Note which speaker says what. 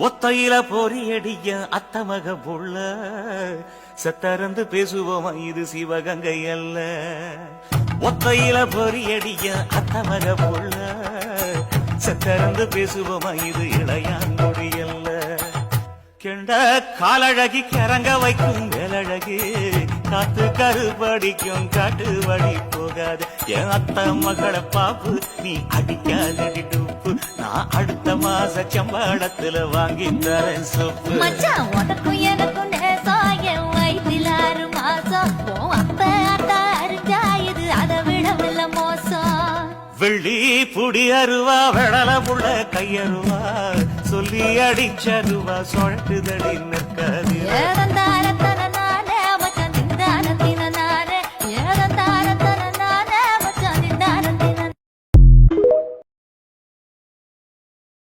Speaker 1: ஒத்தையில பொறியடிய அத்தமக புள்ள சத்தரந்து பேசுவோமா இது சிவகங்கை அல்ல. ஒத்தையில பொறியடிய அத்தமக புள்ள சத்தரந்து பேசுவோமா இது இளையாங்குடி அல்ல. கெண்ட காலழகி கிறங்க வைக்கும் வேலழகி காத்து கருபடிக்கும் காட்டு வழி போகாது. என் அத்த மகளை பாப்பு நீ அடிக்காதடி டூப்பு. நான் அடுத்த மாச சம்பாளத்துல வாங்கி தரேன் சொப்பு.
Speaker 2: மச்சான் உனக்கும் எனக்கும் நேசம் என் வயிற்றில் 6 மாசம். அத்த அத்த அறிஞ்சா இது அதை விடவில்லை மோசம்.
Speaker 1: வெள்ளி புடி அருவா வெடல புள்ள கையருவா சொல்லி அடிச்சருவா சொழட்டுதடி நிற்காது.
Speaker 2: ஏறந்தாரத்த